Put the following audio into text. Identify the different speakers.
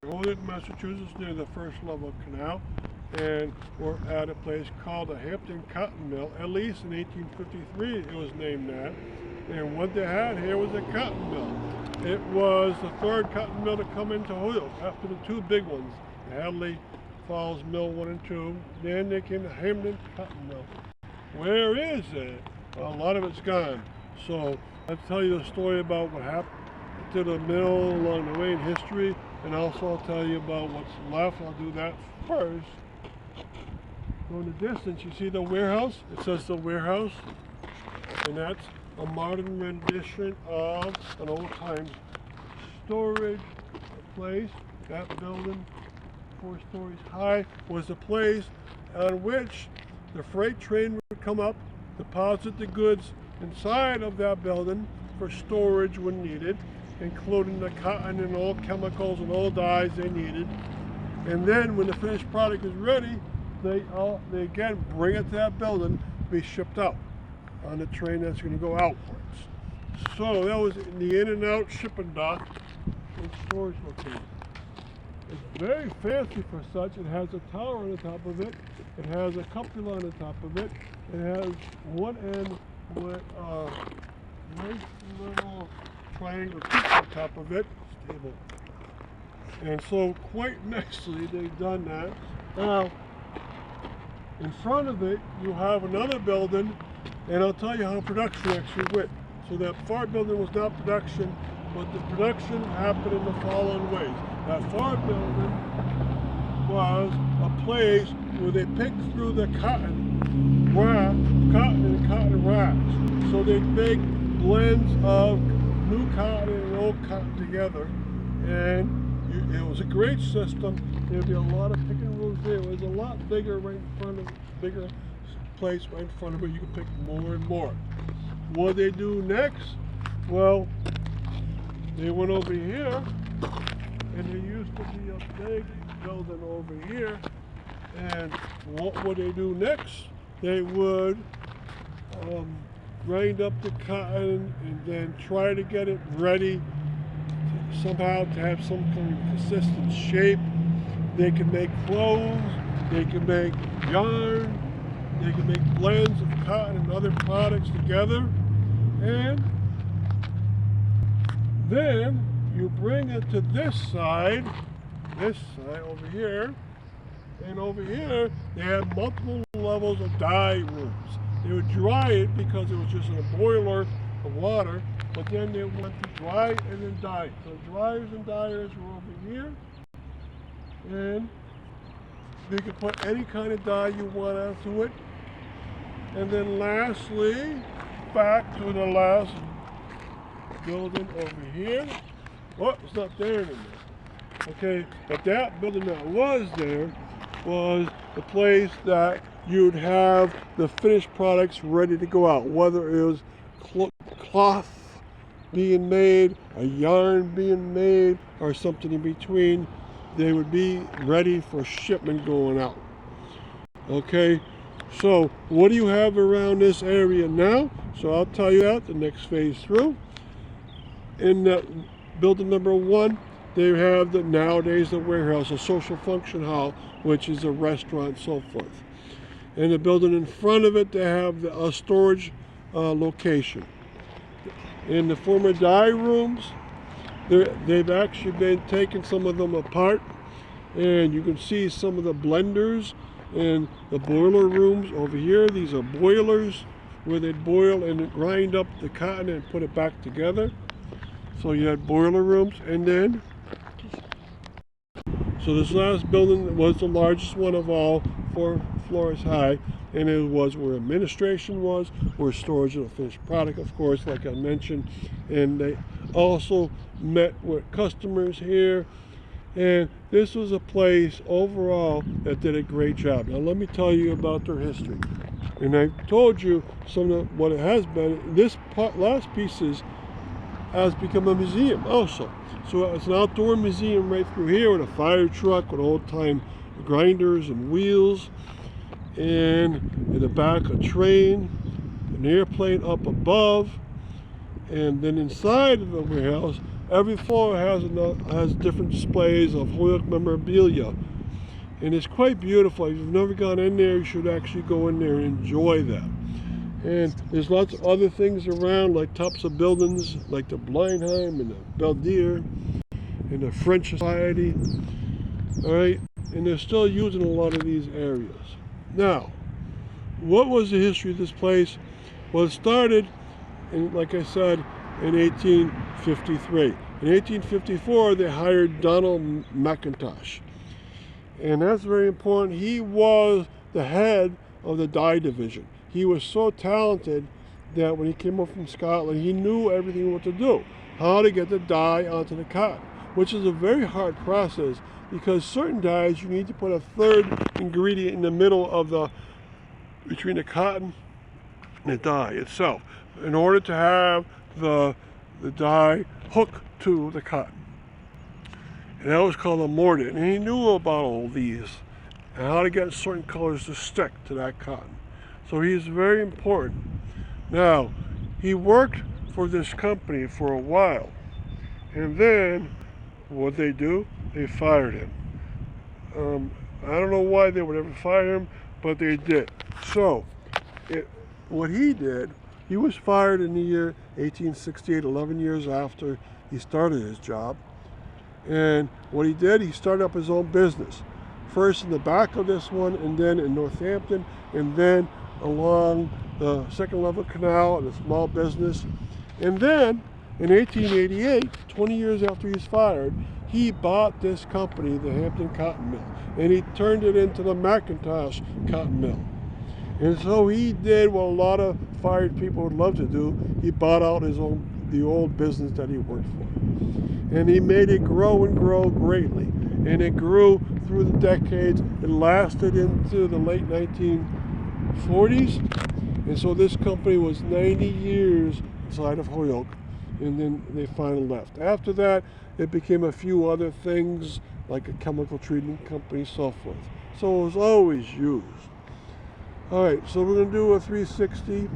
Speaker 1: Holyoke, Massachusetts, near the first level canal, and we're at a place called the Hampden Cotton Mill. At least in 1853 it was named that. And what they had here was a cotton mill. It was the third cotton mill to come into Holyoke after the two big ones, the Hadley Falls Mill 1 and 2. Then they came to Hampden Cotton Mill. Where is it? Well, a lot of it's gone. So I'll tell you the story about what happened to the mill along the way in history, and also I'll tell you about what's left. I'll do that first. Go in the distance, you see the warehouse? It says the warehouse, and that's a modern rendition of an old-time storage place. That building, 4 stories high, was the place on which the freight train would come up, deposit the goods inside of that building for storage when needed, including the cotton and all chemicals and all dyes they needed. And then when the finished product is ready, they again bring it to that building to be shipped out on the train that's going to go outwards. So that was the in and out shipping dock and storage location. It's very fancy for such. It has a tower on the top of it. It has a cupola on the top of it. It has one end with a nice little triangle piece on top of it. Stable. And so quite nicely they've done that. Now, in front of it, you have another building, and I'll tell you how production actually went. So that far building was not production, but the production happened in the following ways. That far building was a place where they picked through the cotton and cotton wraps. So they'd make blends of new cotton and old cotton together, and it was a great system. There'd be a lot of picking rooms there. It was a lot bigger right in front of, bigger place right in front of where you could pick more and more. What they do next? Well, they went over here, and there used to be a big building over here. And what would they do next? They would grind up the cotton and then try to get it ready somehow to have some kind of consistent shape. They can make clothes, they can make yarn, they can make blends of cotton and other products together, and then you bring it to this side over here, and over here they had multiple levels of dye rooms. They would dry it because it was just in a boiler of water, but then they went to dry and then dye. So dryers and dyers were over here, and you could put any kind of dye you want onto it. And then lastly, back to the last building over here. Oh, it's not there anymore. Okay, but that building that was there was the place that you'd have the finished products ready to go out, whether it was cloth being made, a yarn being made, or something in between. They would be ready for shipment going out. Okay, so what do you have around this area now? So I'll tell you that the next phase through. In building number 1, they have nowadays the warehouse, a social function hall, which is a restaurant and so forth. In the building in front of it, they have a storage location. In the former dye rooms, they've actually been taking some of them apart, and you can see some of the blenders and the boiler rooms over here. These are boilers where they'd boil and grind up the cotton and put it back together. So you had boiler rooms, and then so this last building was the largest one of all, 4 floors high, and it was where administration was, where storage of the finished product, of course, like I mentioned. And they also met with customers here, and this was a place overall that did a great job. Now let me tell you about their history. And I told you some of what it has been. This last piece has become a museum also. So it's an outdoor museum right through here with a fire truck with old-time grinders and wheels, and in the back a train, an airplane up above, and then inside of the warehouse every floor has different displays of Holyoke memorabilia. And it's quite beautiful. If you've never gone in there, you should actually go in there and enjoy that. And there's lots of other things around, like tops of buildings, like the Blindheim and the Belvedere and the French Society. All right, and they're still using a lot of these areas. Now, what was the history of this place? Well, it started, like I said, in 1853. In 1854, they hired Donald McIntosh. And that's very important. He was the head of the dye division. He was so talented that when he came up from Scotland, he knew everything what to do, how to get the dye onto the cotton, which is a very hard process because certain dyes you need to put a third ingredient in the middle of between the cotton and the dye itself in order to have the dye hook to the cotton. And that was called a mordant. And he knew about all these and how to get certain colors to stick to that cotton. So he's very important. Now, he worked for this company for a while. And then, what they do? They fired him. I don't know why they would ever fire him, but they did. So, what he did, he was fired in the year 1868, 11 years after he started his job. And what he did, he started up his own business. First in the back of this one, and then in Northampton, and then along the second level canal and a small business. And then in 1888, 20 years after he's fired, he bought this company, the Hampden Cotton Mill, and he turned it into the McIntosh Cotton Mill. And so he did what a lot of fired people would love to do. He bought out the old business that he worked for. And he made it grow and grow greatly. And it grew through the decades. It lasted into the late 1940s. And so this company was 90 years inside of Holyoke. And then they finally left. After that, it became a few other things, like a chemical treatment company, so forth. So it was always used. All right, so we're going to do a 360